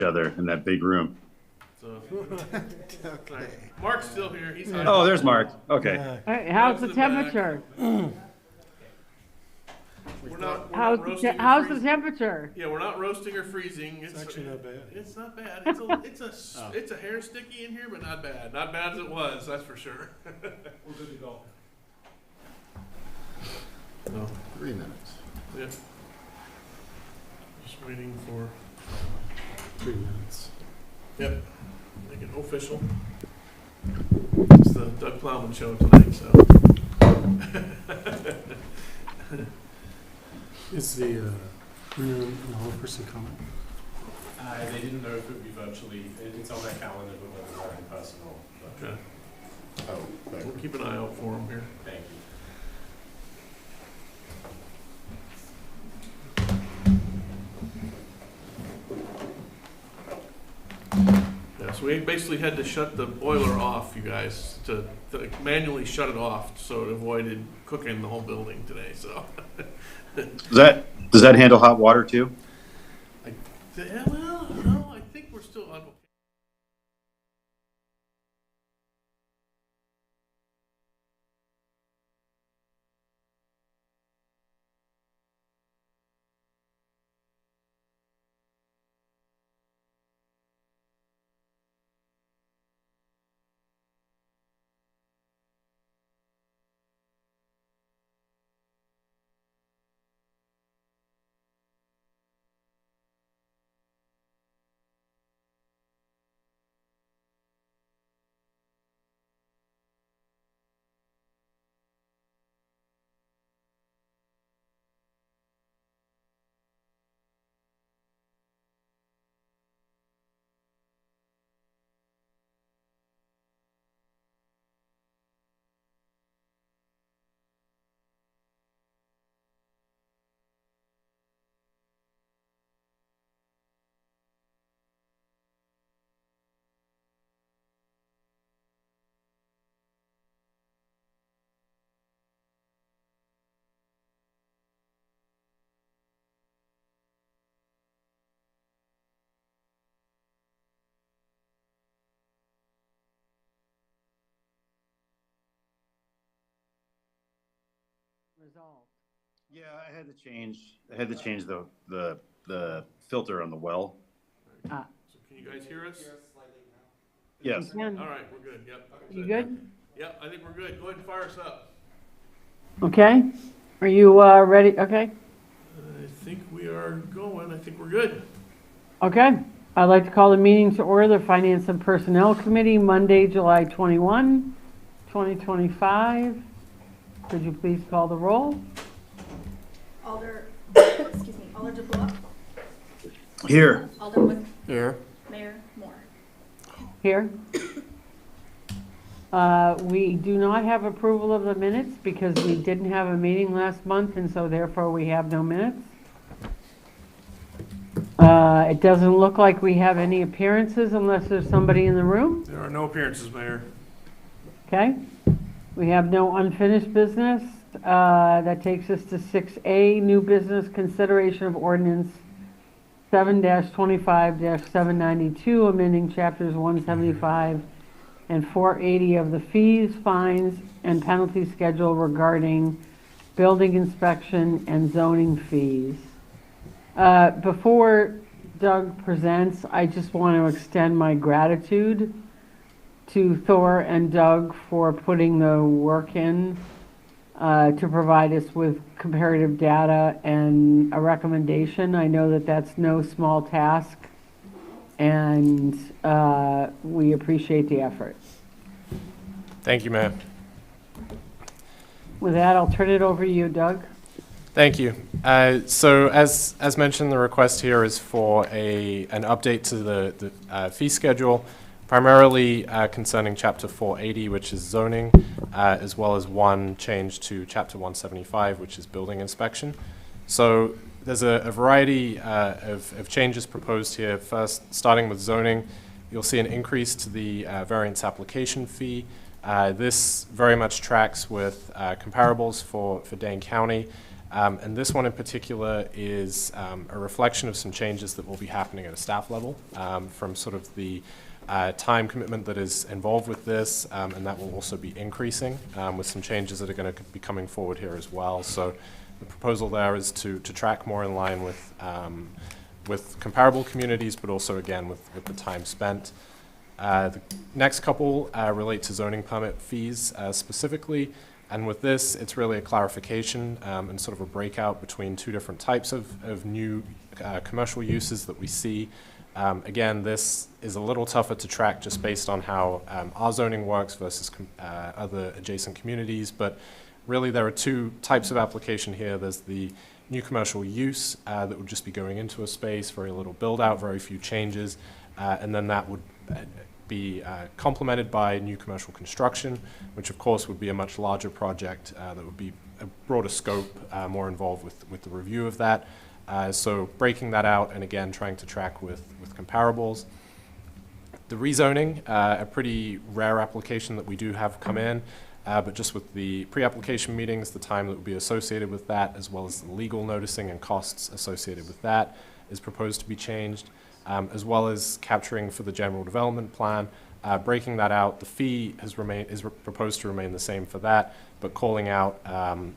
other in that big room. So, Okay. Mark's still here. He's hiding. Oh, there's Mark. Okay. All right, how's the Mark's in the back. temperature? We're not How's roasting or how's the freezing. temperature? Yeah, we're not roasting or freezing. It's actually not bad. It's not bad. It's a hair sticky in here, but not bad. Not bad as it was, that's for sure. We're good to go. So, 3 minutes. yeah. Just waiting for, 3 minutes. yep, make it official. It's the Doug Plowman show tonight, so. Is the room an all-person comment? They didn't know if it would be virtually. It's on their calendar, but whether they're in person or. Okay, Oh, we'll keep an eye out for him here. Thank you. Yeah, so we basically had to shut the boiler off, you guys, to manually shut it off, so it avoided cooking the whole building today, so. Does that handle hot water too? Yeah, well, no, I think we're still on. Resolved. Yeah, I had to change the filter on the well. Ah, So can you guys hear us? Yes. you can. All right, we're good, yep. You good? Yep, I think we're good. Go ahead and fire us up. Okay. Are you ready? Okay. I think we are going. I think we're good. Okay. I'd like to call the meeting to order, the Finance and Personnel Committee, Monday, July 21, 2025. Could you please call the roll? Alder DeBlois, Here. Alderwood, Here. Mayor Moore. Here. We do not have approval of the minutes because we didn't have a meeting last month, and so therefore we have no minutes. It doesn't look like we have any appearances unless there's somebody in the room. There are no appearances, Mayor. Okay. We have no unfinished business. That takes us to 6A, new business consideration of ordinance 7-25-792, amending chapters 175 and 480 of the fees, fines, and penalty schedule regarding building inspection and zoning fees. Before Doug presents, I just want to extend my gratitude to Thor and Doug for putting the work in to provide us with comparative data and a recommendation. I know that that's no small task, and we appreciate the effort. Thank you, Mayor. With that, I'll turn it over to you, Doug. Thank you. So as mentioned, the request here is for an update to the fee schedule, primarily concerning Chapter 480, which is zoning, as well as one change to Chapter 175, which is building inspection. So there's a variety of changes proposed here. First, starting with zoning, you'll see an increase to the variance application fee. This very much tracks with comparables for Dane County. And this one in particular is a reflection of some changes that will be happening at a staff level from sort of the time commitment that is involved with this, and that will also be increasing with some changes that are going to be coming forward here as well. So the proposal there is to track more in line with comparable communities, but also again with the time spent. The next couple relate to zoning permit fees specifically. And with this, it's really a clarification and sort of a breakout between two different types of new commercial uses that we see. Again, this is a little tougher to track just based on how our zoning works versus other adjacent communities, but really there are two types of application here. There's the new commercial use that would just be going into a space, very little build out, very few changes, and then that would be complemented by new commercial construction, which of course would be a much larger project that would be a broader scope, more involved with the review of that. So breaking that out and again trying to track with comparables. The rezoning, a pretty rare application that we do have come in, but just with the pre-application meetings, the time that would be associated with that, as well as the legal noticing and costs associated with that, is proposed to be changed. As well as capturing for the general development plan, breaking that out. The fee is proposed to remain the same for that, but calling out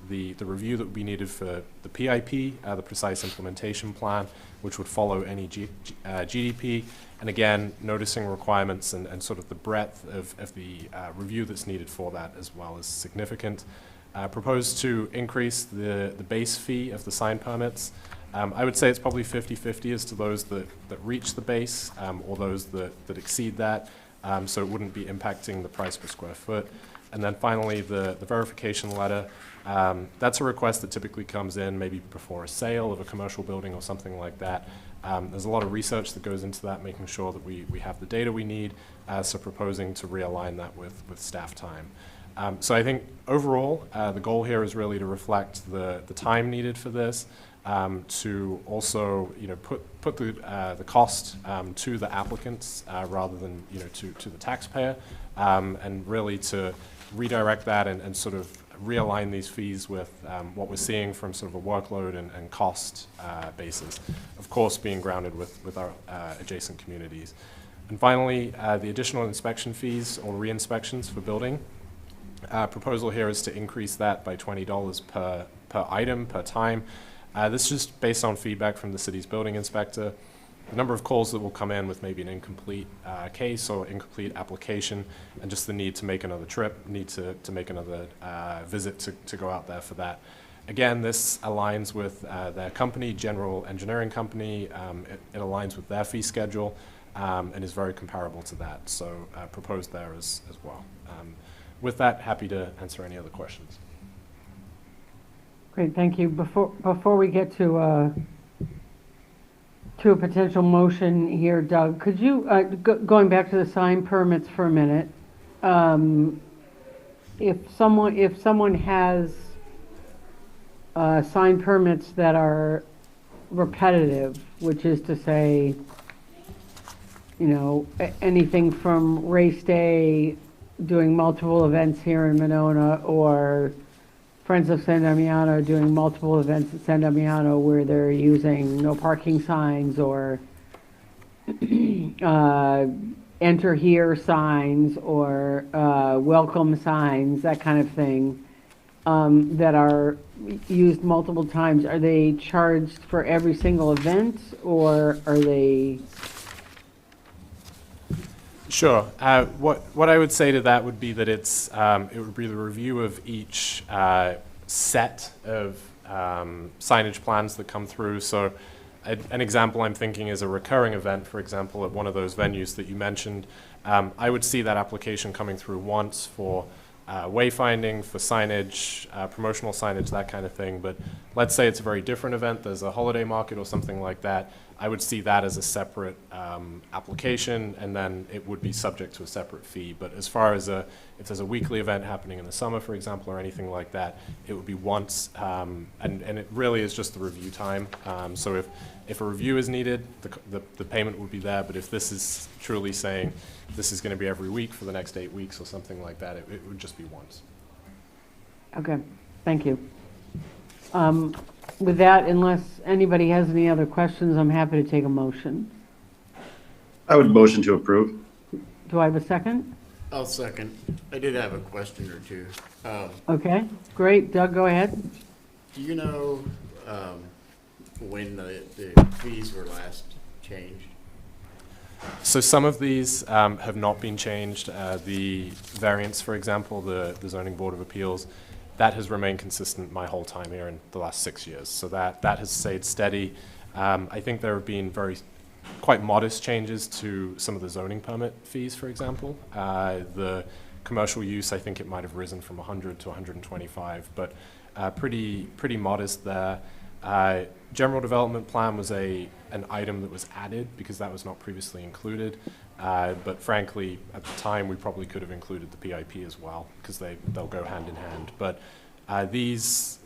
the review that would be needed for the PIP, the precise implementation plan, which would follow any GDP, and again, noticing requirements and sort of the breadth of the review that's needed for that as well is significant. Proposed to increase the base fee of the sign permits. I would say it's probably 50-50 as to those that reach the base or those that exceed that, so it wouldn't be impacting the price per square foot. And then finally, the verification letter. That's a request that typically comes in maybe before a sale of a commercial building or something like that. There's a lot of research that goes into that, making sure that we have the data we need, so proposing to realign that with staff time. So I think overall, the goal here is really to reflect the time needed for this, to also, put the cost to the applicants rather than to the taxpayer, and really to redirect that and sort of realign these fees with what we're seeing from sort of a workload and cost basis, of course being grounded with our adjacent communities. And finally, the additional inspection fees or re-inspections for building. Proposal here is to increase that by $20 per item, per time. This is just based on feedback from the city's building inspector. The number of calls that will come in with maybe an incomplete case or incomplete application, and just the need to make another trip, need to make another visit to go out there for that. Again, this aligns with their company, General Engineering Company. It aligns with their fee schedule and is very comparable to that. So proposed there as well. With that, happy to answer any other questions. Great, thank you. Before we get to a potential motion here, Doug, could you, going back to the sign permits for a minute, if someone has sign permits that are repetitive, which is to say, anything from race day, doing multiple events here in Monona, or Friends of San Damiano doing multiple events at San Damiano where they're using no parking signs or enter here signs or welcome signs, that kind of thing, that are used multiple times. Are they charged for every single event, or are they? Sure. What I would say to that would be that it would be the review of each set of signage plans that come through. So an example I'm thinking is a recurring event, for example, at one of those venues that you mentioned. I would see that application coming through once for wayfinding, for signage, promotional signage, that kind of thing. But let's say it's a very different event. There's a holiday market or something like that. I would see that as a separate application, and then it would be subject to a separate fee. But as far as if there's a weekly event happening in the summer, for example, or anything like that, it would be once, and it really is just the review time. So if a review is needed, the payment would be there. But if this is truly saying this is going to be every week for the next 8 weeks or something like that, it would just be once. Okay, thank you. With that, unless anybody has any other questions, I'm happy to take a motion. I would motion to approve. Do I have a second? I'll second. I did have a question or two. Okay, great. Doug, go ahead. Do you know when the fees were last changed? So some of these have not been changed. The variance, for example, the Zoning Board of Appeals, that has remained consistent my whole time here in the last 6 years. So that has stayed steady. I think there have been quite modest changes to some of the zoning permit fees, for example. The commercial use, I think it might have risen from 100 to 125, but pretty modest there. General development plan was an item that was added because that was not previously included. But frankly, at the time, we probably could have included the PIP as well because they'll go hand in hand. But these,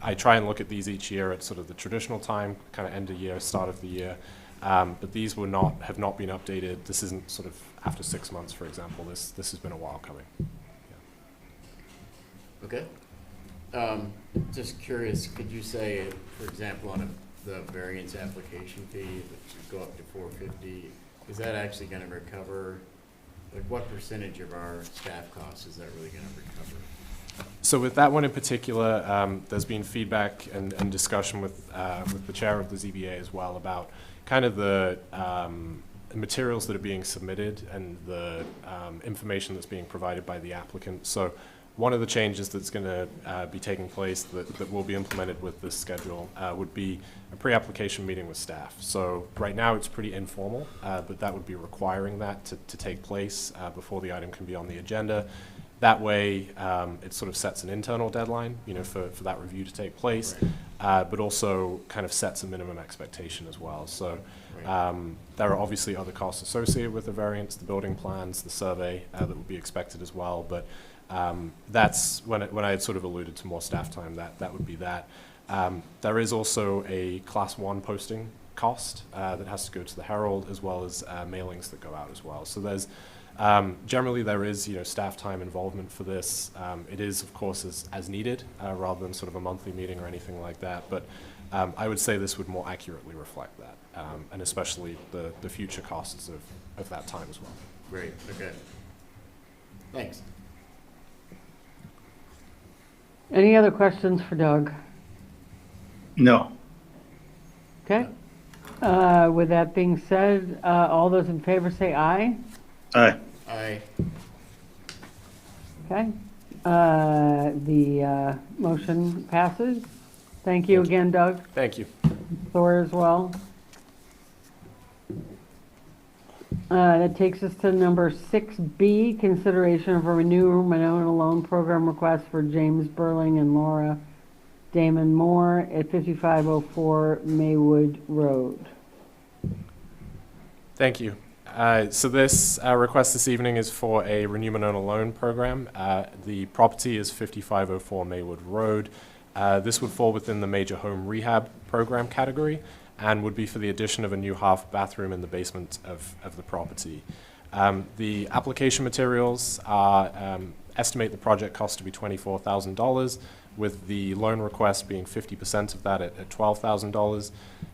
I try and look at these each year at sort of the traditional time, kind of end of year, start of the year. But these have not been updated. This isn't sort of after 6 months, for example. This has been a while coming. Okay. Just curious, could you say, for example, on the variance application fee, that should go up to $450, is that actually going to recover, like what percentage of our staff costs is that really going to recover? So with that one in particular, there's been feedback and discussion with the chair of the ZBA as well about kind of the materials that are being submitted and the information that's being provided by the applicant. So one of the changes that's going to be taking place that will be implemented with this schedule would be a pre-application meeting with staff. So right now it's pretty informal, but that would be requiring that to take place before the item can be on the agenda. That way, it sort of sets an internal deadline, for that review to take place, but also kind of sets a minimum expectation as well. So there are obviously other costs associated with the variance, the building plans, the survey that would be expected as well. But that's when I had sort of alluded to more staff time, that would be that. There is also a Class 1 posting cost that has to go to the Herald, as well as mailings that go out as well. So there's generally there is staff time involvement for this. It is of course as needed rather than sort of a monthly meeting or anything like that. But I would say this would more accurately reflect that, and especially the future costs of that time as well. Great, okay. Thanks. Any other questions for Doug? No. Okay. With that being said, all those in favor say aye. Aye. Aye. Okay. The motion passes. Thank you again, Doug. Thank you. Thor as well. That takes us to number 6B, consideration of a renew Monona loan program request for James Burling and Laura Damon Moore at 5504 Maywood Road. Thank you. So this request this evening is for a Renew Monona loan program. The property is 5504 Maywood Road. This would fall within the major home rehab program category and would be for the addition of a new half bathroom in the basement of the property. The application materials are estimate the project cost to be $24,000, with the loan request being 50% of that at $12,000.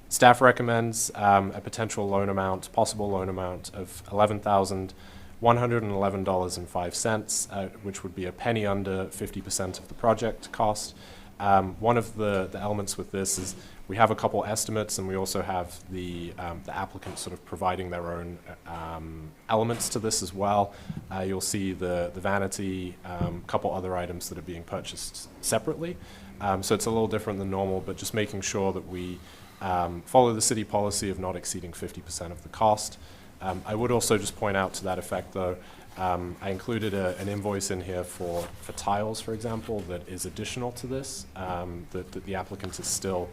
Staff recommends a potential loan amount, possible loan amount of $11,111.05, which would be a penny under 50% of the project cost. One of the elements with this is we have a couple estimates, and we also have the applicant sort of providing their own elements to this as well. You'll see the vanity, a couple other items that are being purchased separately. So it's a little different than normal, but just making sure that we follow the city policy of not exceeding 50% of the cost. I would also just point out to that effect, though, I included an invoice in here for tiles, for example, that is additional to this, that the applicant is still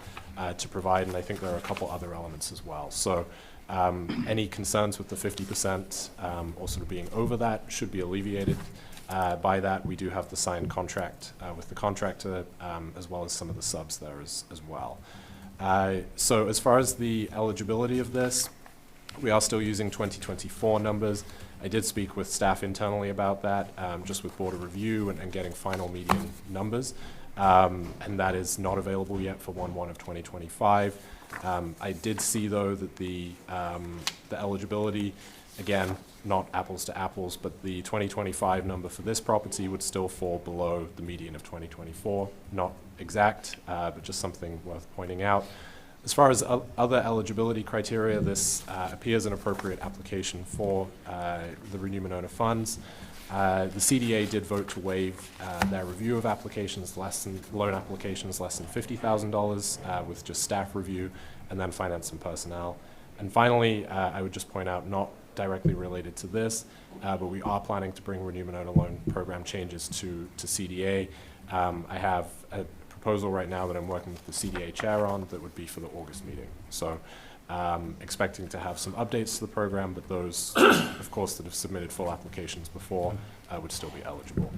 to provide, and I think there are a couple other elements as well. So any concerns with the 50% or sort of being over that should be alleviated. By that, we do have the signed contract with the contractor, as well as some of the subs there as well. So as far as the eligibility of this, we are still using 2024 numbers. I did speak with staff internally about that, just with board of review and getting final median numbers. and that is not available yet for 1/1 of 2025. I did see, though, that the eligibility, again, not apples to apples, but the 2025 number for this property would still fall below the median of 2024. Not exact, but just something worth pointing out. As far as other eligibility criteria, this appears an appropriate application for the Renew Monona funds. The CDA did vote to waive their review of applications loan applications less than $50,000 with just staff review, and then finance and personnel. And finally, I would just point out, not directly related to this, but we are planning to bring Renew Monona loan program changes to CDA. I have a proposal right now that I'm working with the CDA chair on that would be for the August meeting. So expecting to have some updates to the program, but those, of course, that have submitted full applications before would still be eligible.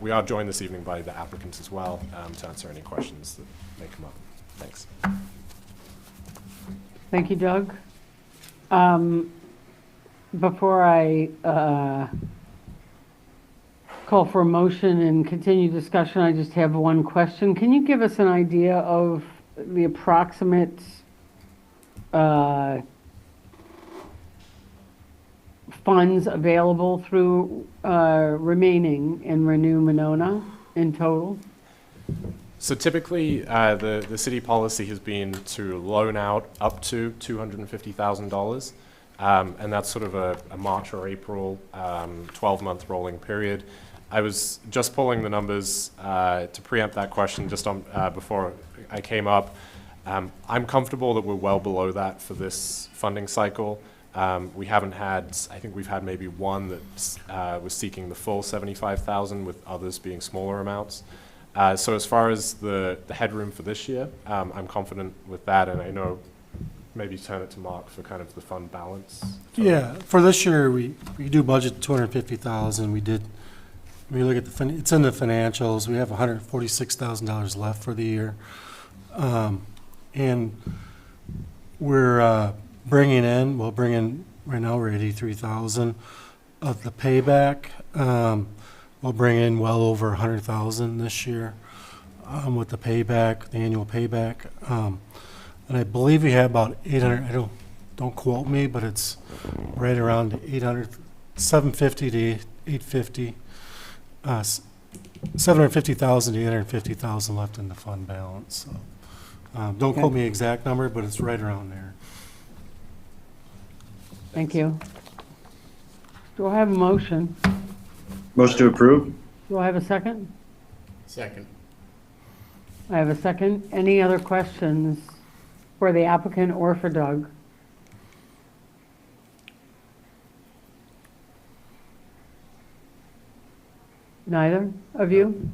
We are joined this evening by the applicants as well to answer any questions that may come up. Thanks. Thank you, Doug. Before I call for a motion and continue discussion, I just have one question. Can you give us an idea of the approximate funds available through remaining in Renew Monona in total? So typically, the city policy has been to loan out up to $250,000, and that's sort of a March or April 12-month rolling period. I was just pulling the numbers to preempt that question just on before I came up. I'm comfortable that we're well below that for this funding cycle. We haven't had, I think we've had maybe one that was seeking the full $75,000, with others being smaller amounts. So as far as the headroom for this year, I'm confident with that, and I know maybe turn it to Mark for kind of the fund balance. Yeah, for this year, we do budget 250,000. We did, when you look at it's in the financials, we have $146,000 left for the year. And we're bringing in, right now we're at 83,000 of the payback. We'll bring in well over 100,000 this year with the payback, the annual payback. And I believe we have about 800, don't quote me, but it's right around 750 to 850, 750,000 to 850,000 left in the fund balance. So, don't quote me exact number, but it's right around there. Thank you. Do I have a motion? Motion to approve? Do I have a second? Second. I have a second. Any other questions for the applicant or for Doug? Neither of you?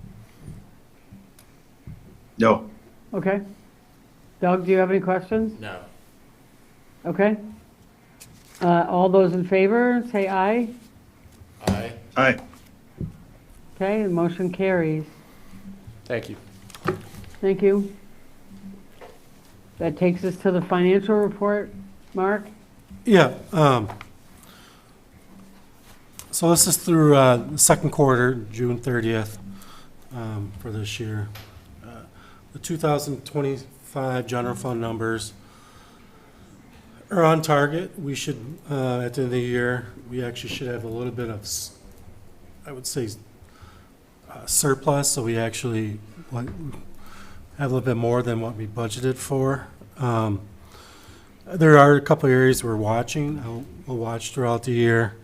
No. Okay. Doug, do you have any questions? No. Okay. All those in favor, say aye. Aye. Aye. Okay, the motion carries. Thank you. Thank you. That takes us to the financial report, Mark? Yeah, so this is through the second quarter, June 30th, for this year. The 2025 general fund numbers are on target. We should, at the end of the year, we actually should have a little bit of, I would say, surplus, so we actually have a little bit more than what we budgeted for. There are a couple areas we're watching. We'll watch throughout the year.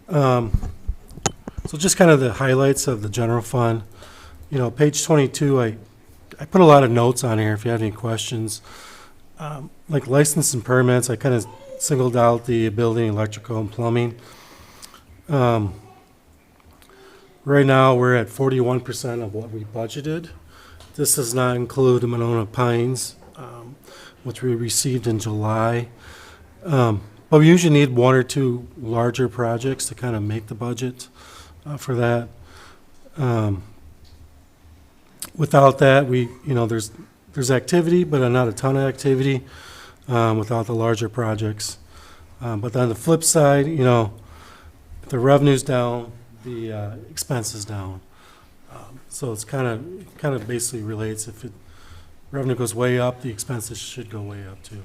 So just kind of the highlights of the general fund. You know, page 22, I put a lot of notes on here if you have any questions. Like license and permits, I kind of singled out the building, electrical, and plumbing. Right now, we're at 41% of what we budgeted. This does not include the Monona Pines, which we received in July. But we usually need one or two larger projects to kind of make the budget for that. Without that, there's activity, but not a ton of activity without the larger projects. But on the flip side, the revenue's down, the expenses down. So it's kind of basically relates. If revenue goes way up, the expenses should go way up too.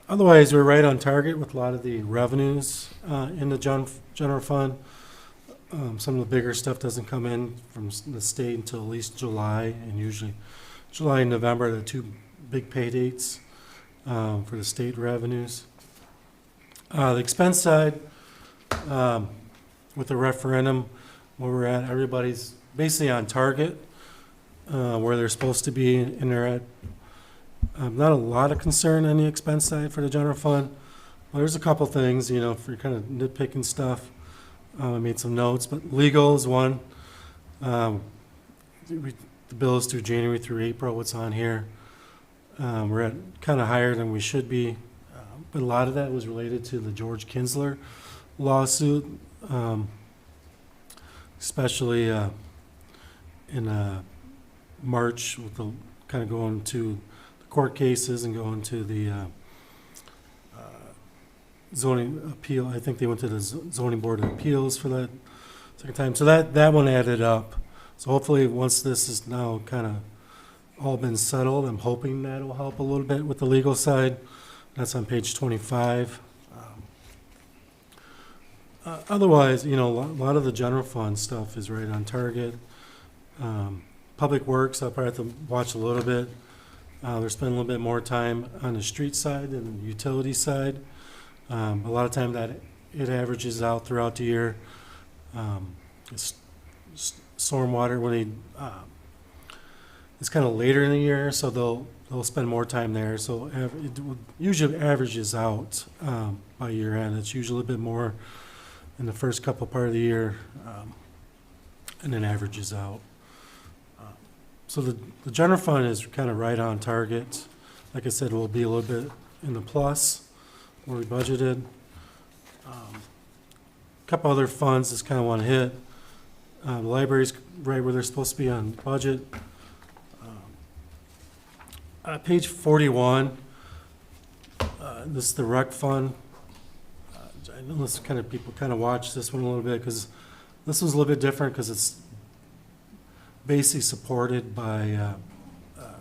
Otherwise, we're right on target with a lot of the revenues in the general fund. Some of the bigger stuff doesn't come in from the state until at least July, and usually July and November are the two big pay dates for the state revenues. The expense side, with the referendum, where we're at, everybody's basically on target where they're supposed to be, and they're at not a lot of concern on the expense side for the general fund. Well, there's a couple things, if you're kind of nitpicking stuff. I made some notes, but legal is one. The bill is through January through April, what's on here. We're at kind of higher than we should be, but a lot of that was related to the George Kinsler lawsuit, especially in March with the kind of going to the court cases and going to the zoning appeal. I think they went to the zoning board of appeals for that second time. So that one added up. So hopefully once this is now kind of all been settled, I'm hoping that will help a little bit with the legal side. That's on page 25. Otherwise, a lot of the general fund stuff is right on target. Public Works, I'll probably have to watch a little bit. They're spending a little bit more time on the street side than the utility side. A lot of time that it averages out throughout the year. Stormwater, when it's kind of later in the year, so they'll spend more time there. So it usually averages out by year end. It's usually a bit more in the first couple part of the year, and then averages out. So the general fund is kind of right on target. Like I said, we'll be a little bit in the plus where we budgeted. A couple other funds just kind of want to hit. The library's right where they're supposed to be on budget. Page 41, this is the rec fund. I know this kind of people kind of watch this one a little bit because this one's a little bit different because it's basically supported by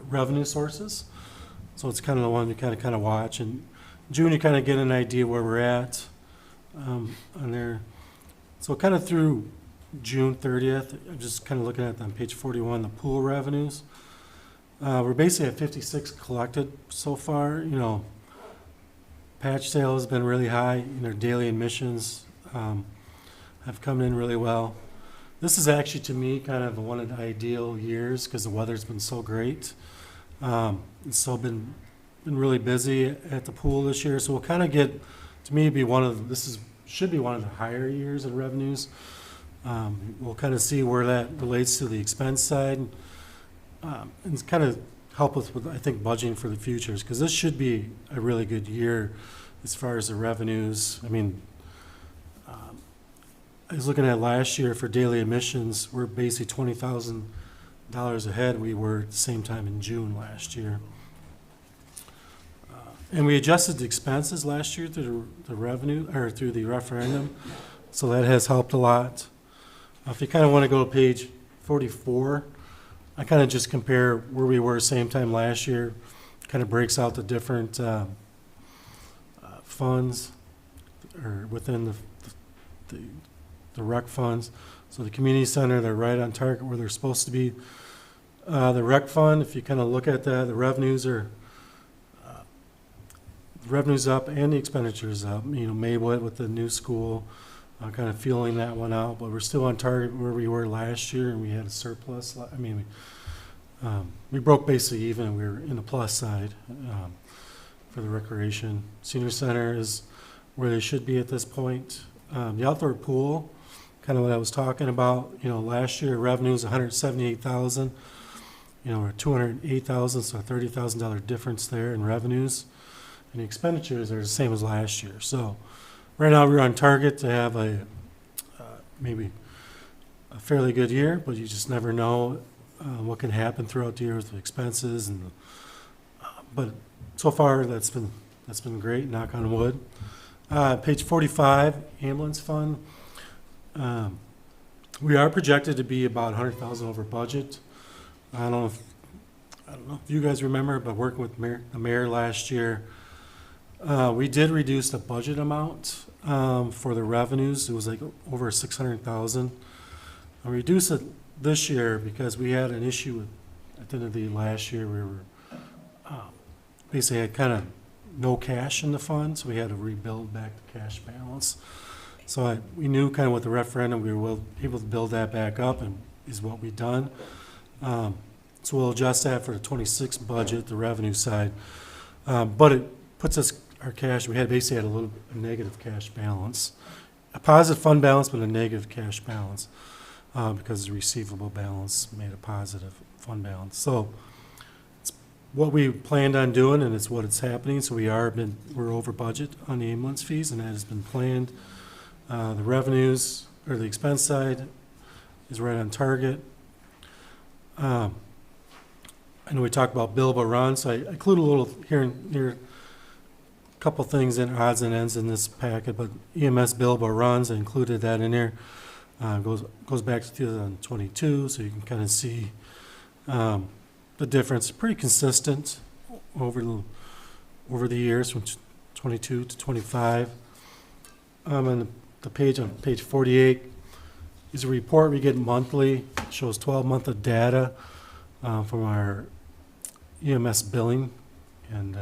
revenue sources. So it's kind of the one you kind of watch. And June, you kind of get an idea where we're at on there. So kind of through June 30th, I'm just kind of looking at on page 41, the pool revenues. We're basically at 56 collected so far. Patch sale has been really high. Daily admissions have come in really well. This is actually, to me, kind of one of the ideal years because the weather's been so great. It's so been really busy at the pool this year. So we'll kind of get, to me, should be one of the higher years in revenues. We'll kind of see where that relates to the expense side. And it's kind of help us with, I think, budgeting for the futures, because this should be a really good year as far as the revenues. I mean, I was looking at last year for daily admissions, we're basically $20,000 ahead we were at the same time in June last year. And we adjusted the expenses last year through the revenue, or through the referendum, so that has helped a lot. If you kind of want to go to page 44, I kind of just compare where we were same time last year, kind of breaks out the different funds or within the rec funds. So the community center, they're right on target where they're supposed to be. The rec fund, if you kind of look at that, the revenues up and the expenditures up. Maywood with the new school, kind of feeling that one out, but we're still on target where we were last year, and we had a surplus. We broke basically even, and we were in the plus side for the recreation. Senior center is where they should be at this point. The outdoor pool, kind of what I was talking about. Last year revenues $178,000. We're $208,000, so a $30,000 difference there in revenues. And the expenditures are the same as last year. So right now we're on target to have maybe a fairly good year, but you just never know what can happen throughout the year with the expenses. But so far that's been great. Knock on wood. Page 45, ambulance fund. We are projected to be about 100,000 over budget. I don't know if you guys remember, but working with the mayor last year, we did reduce the budget amount for the revenues. It was like over 600,000. I reduced it this year because we had an issue with, at the end of the last year, we were basically had kind of no cash in the fund, so we had to rebuild back the cash balance. So we knew kind of with the referendum, we were able to build that back up, and is what we've done. So we'll adjust that for the 26 budget, the revenue side. But it puts us, our cash, we had basically had a negative cash balance. A positive fund balance, but a negative cash balance, because the receivable balance made a positive fund balance. So it's what we planned on doing, and it's what it's happening. So we're over budget on the ambulance fees, and that has been planned. The revenues, or the expense side, is right on target. I know we talked about billable runs, so I include a little here and here, a couple things in odds and ends in this packet, but EMS billable runs, I included that in there. Goes back to 2022, so you can kind of see the difference. Pretty consistent over the years from 22 to 25. And the page on page 48 is a report we get monthly. It shows 12 month of data from our EMS billing, and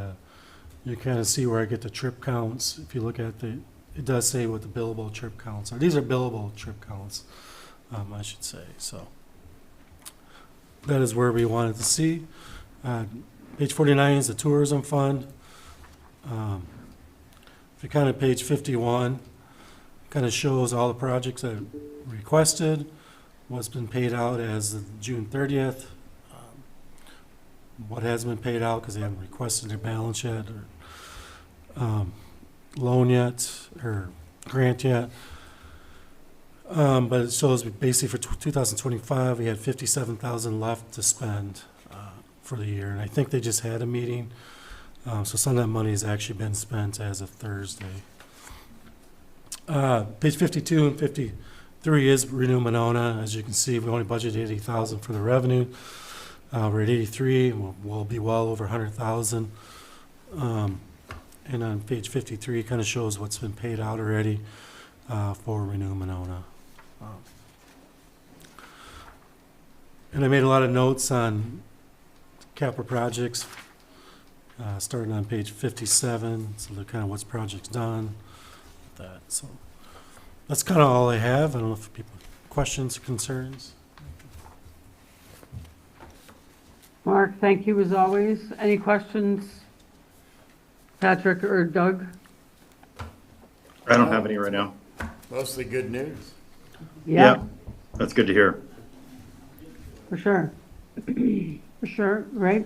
you kind of see where I get the trip counts. If you look at it does say what the billable trip counts are. These are billable trip counts, I should say. So that is where we wanted to see. Page 49 is the tourism fund. If you kind of page 51, kind of shows all the projects that requested, what's been paid out as of June 30th, what hasn't been paid out because they haven't requested their balance yet, or loan yet, or grant yet. But it shows basically for 2025, we had 57,000 left to spend for the year. And I think they just had a meeting. So some of that money has actually been spent as of Thursday. Page 52 and 53 is Renew Monona. As you can see, we only budgeted 80,000 for the revenue. We're at 83. We'll be well over 100,000. And on page 53, kind of shows what's been paid out already for Renew Monona. And I made a lot of notes on capital projects, starting on page 57. So they're kind of what's projects done. That. So that's kind of all I have. I don't know if people have questions or concerns. Mark, thank you as always. Any questions, Patrick or Doug? I don't have any right now. Mostly good news. Yeah, That's good to hear. for sure. For sure, right?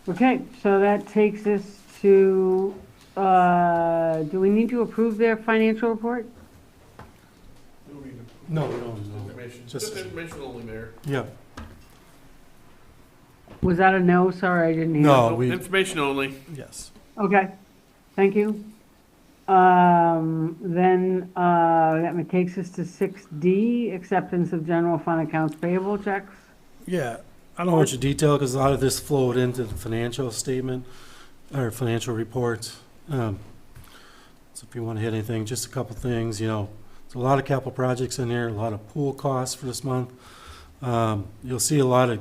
Okay, so that takes us to, do we need to approve their financial report? No, we don't. No. Information, Just- just information only, Mayor. Yeah. Was that a no? Sorry, I didn't hear. No. No, we- information only. Yes. Okay, thank you. Then, that takes us to 6D, acceptance of general fund accounts payable checks. Yeah. I don't want you to detail because a lot of this flowed into the financial statement or financial report. So if you want to hit anything, just a couple things, you know, there's a lot of capital projects in there, a lot of pool costs for this month. You'll see a lot of,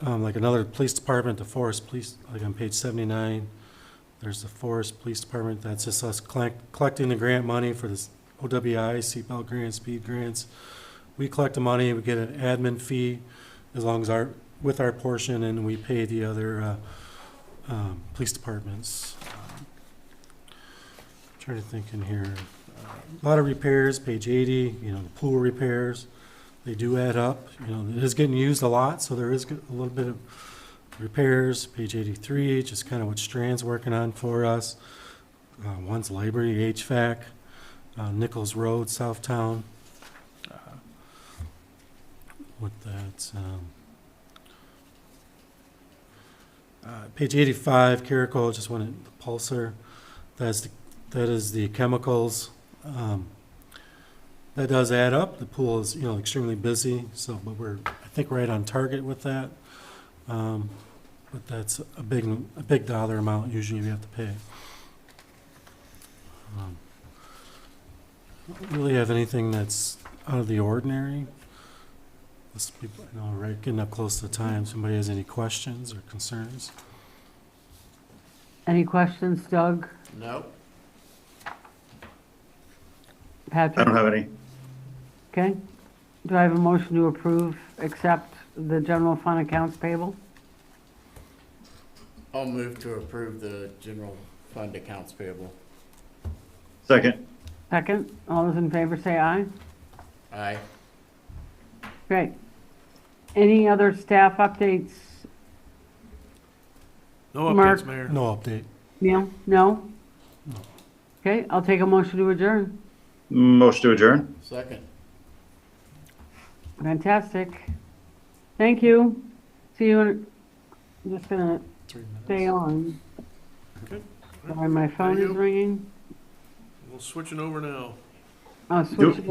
like another police department, the Forest Police, like on page 79, there's the Forest Police Department. That's just us collecting the grant money for this OWI, seatbelt grants, speed grants. We collect the money, we get an admin fee as long as with our portion, and we pay the other police departments. Trying to think in here. A lot of repairs, page 80, you know, the pool repairs, they do add up. You know, it is getting used a lot, so there is a little bit of repairs. Page 83, just kind of what Strand's working on for us. One's library, HVAC, Nichols Road, Southtown. With that, page 85, Carrico, just wanted the Pulsar. That's that is the chemicals. That does add up. The pool is, extremely busy, so, but we're, I think, right on target with that. But that's a big dollar amount usually we have to pay. Don't really have anything that's out of the ordinary. Let's be, right, getting up close to the time. Somebody has any questions or concerns? Any questions, Doug? Nope. Patrick? I don't have any. Okay. Do I have a motion to approve, accept the general fund accounts payable? I'll move to approve the general fund accounts payable. Second. Second, all those in favor say aye. Aye. Great. Any other staff updates? No Mark. updates, Mayor. No update. Neil? No? Okay, I'll take a motion to adjourn. Motion to adjourn. Second. Fantastic. Thank you. See you in, I'm just gonna 3 minutes. stay on. Okay. Sorry, my phone There is you go. ringing. We're switching over now. I'll switch it over.